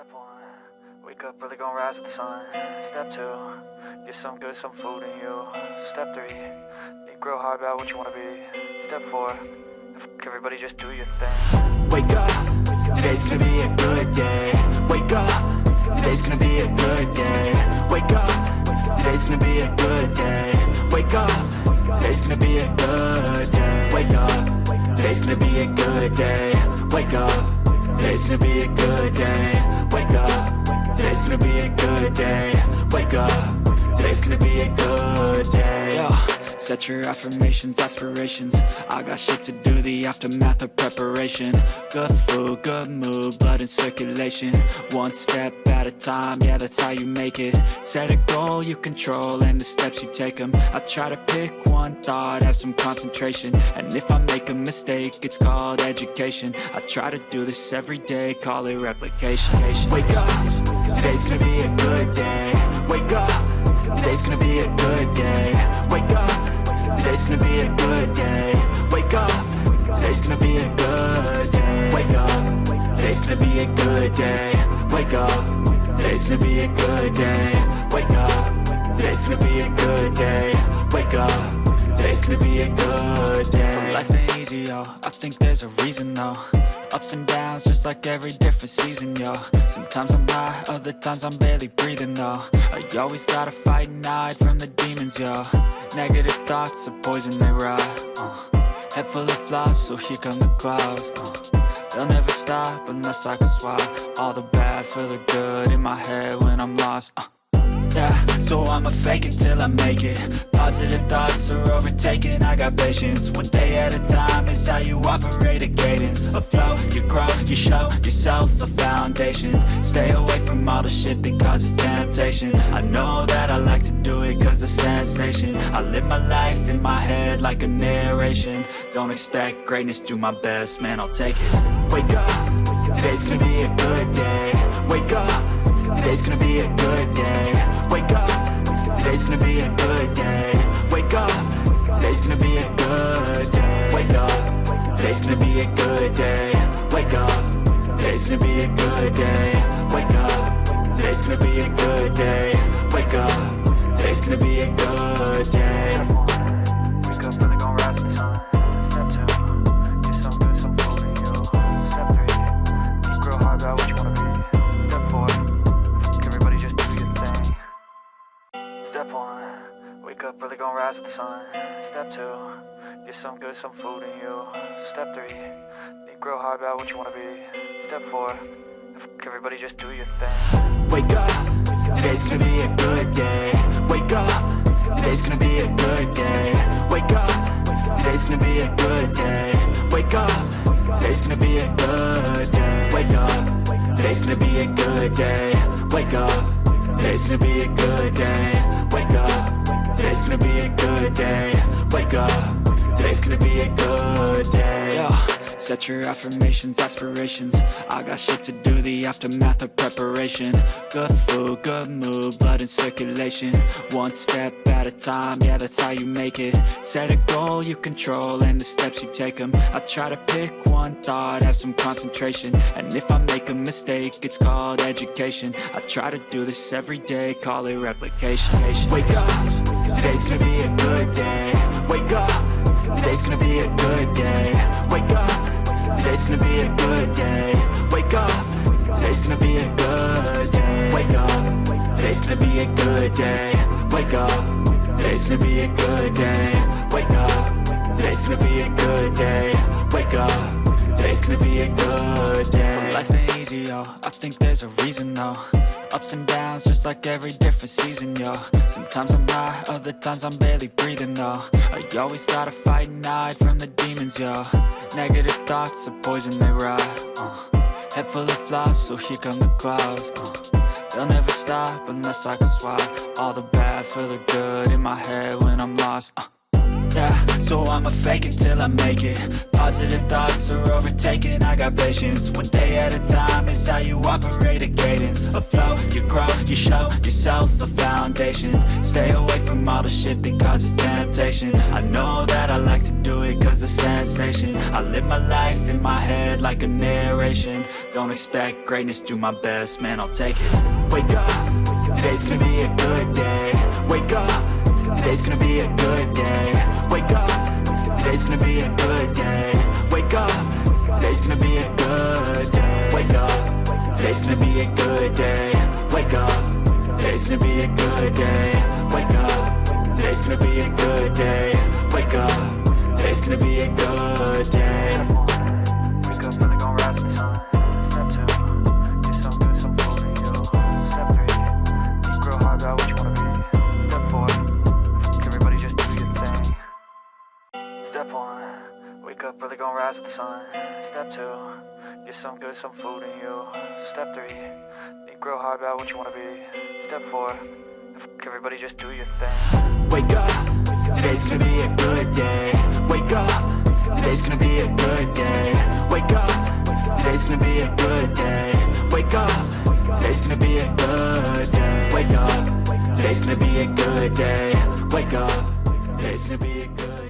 Step one, wake up early, gonna rise with the sun. Step two, get some good, some food in you. Step three, think real hard about what you wanna be. Step four, everybody just do your thing. Wake up, today's gonna be a good day. Wake up, today's gonna be a good day. Wake up, today's gonna be a good day. Wake up, today's gonna be a good day. Wake up, today's gonna be a good day. Wake up, today's gonna be a good day. Wake up, today's gonna be a good day. Wake up, today's gonna be a good day. Yo, set your affirmations, aspirations. I got shit to do, the aftermath of preparation. Good food, good mood, blood in circulation. One step at a time, yeah, that's how you make it. Set a goal you control and the steps you take them. I try to pick one thought, have some concentration. And if I make a mistake, it's called education. I try to do this every day, call it replication. Wake up, today's gonna be a good day. Wake up, today's gonna be a good day. Wake up, today's gonna be a good day. Wake up, today's gonna be a good day. Wake up, today's gonna be a good day. Wake up, today's gonna be a good day. Wake up, today's gonna be a good day. Wake up, today's gonna be a good day. So life ain't easy, yo, I think there's a reason though. Ups and downs, just like every different season, yo. Sometimes I'm high, other times I'm barely breathing, though. I always gotta fight and hide from the demons, yo. Negative thoughts are poison, they ride, Head full of flies, so here come the clouds, They'll never stop unless I can swap all the bad for the good in my head when I'm lost, Yeah, so I'ma fake it till I make it. Positive thoughts are overtaken, I got patience. One day at a time is how you operate a cadence. A flow, you grow, you show yourself a foundation. Stay away from all the shit that causes temptation. I know that I like to do it cause it's sensation. I live my life in my head like a narration. Don't expect greatness, do my best, man, I'll take it. Wake up, today's gonna be a good day. Wake up, today's gonna be a good day. Wake up, today's gonna be a good day. Wake up, today's gonna be a good day. Wake up, today's gonna be a good day. Wake up, today's gonna be a good day. Wake up, today's gonna be a good day. Wake up, today's gonna be a good day. Wake up early, gonna rise with the sun. Step two, get some good, some food in you. Step three, think real hard about what you wanna be. Step four, everybody just do your thing. Step one, wake up early, gonna rise with the sun. Step two, get some good, some food in you. Step three, think real hard about what you wanna be. Step four, everybody just do your thing. Wake up, today's gonna be a good day. Wake up, today's gonna be a good day. Wake up, today's gonna be a good day. Wake up, today's gonna be a good day. Wake up, today's gonna be a good day. Wake up, today's gonna be a good day. Wake up, today's gonna be a good day. Wake up, today's gonna be a good day. Yo, set your affirmations, aspirations. I got shit to do, the aftermath of preparation. Good food, good mood, blood in circulation. One step at a time, yeah, that's how you make it. Set a goal you control and the steps you take them. I try to pick one thought, have some concentration. And if I make a mistake, it's called education. I try to do this every day, call it replication. Wake up, today's gonna be a good day. Wake up, today's gonna be a good day. Wake up, today's gonna be a good day. Wake up, today's gonna be a good day. Wake up, today's gonna be a good day. Wake up, today's gonna be a good day. Wake up, today's gonna be a good day. Wake up, today's gonna be a good day. So life ain't easy, yo, I think there's a reason though. Ups and downs, just like every different season, yo. Sometimes I'm high, other times I'm barely breathing, though. I always gotta fight and hide from the demons, yo. Negative thoughts are poison, they ride, Head full of flies, so here come the clouds, They'll never stop unless I can swap all the bad for the good in my head when I'm lost, Yeah, so I'ma fake it till I make it. Positive thoughts are overtaken, I got patience. One day at a time is how you operate a cadence. A flow, you grow, you show yourself a foundation. Stay away from all the shit that causes temptation. I know that I like to do it cause it's sensation. I live my life in my head like a narration. Don't expect greatness, do my best, man, I'll take it. Wake up, today's gonna be a good day. Wake up, today's gonna be a good day. Wake up, today's gonna be a good day. Wake up, today's gonna be a good day. Wake up, today's gonna be a good day. Wake up, today's gonna be a good day. Wake up, today's gonna be a good day. Wake up, today's gonna be a good day. Wake up, finna gon' rise with the sun. Step 2, get some good, some food in you. Step 3, think real hard about what you wanna be. Step 4, everybody just do your thing. Step 1, wake up, really gon' rise with the sun. Step 2, get some good, some food in you. Step 3, think real hard about what you wanna be. Step 4, everybody just do your thing. Wake up, today's gonna be a good day. Wake up, today's gonna be a good day. Wake up, today's gonna be a good day. Wake up, today's gonna be a good day. Wake up, today's gonna be a good day. Wake up, today's gonna be a good day.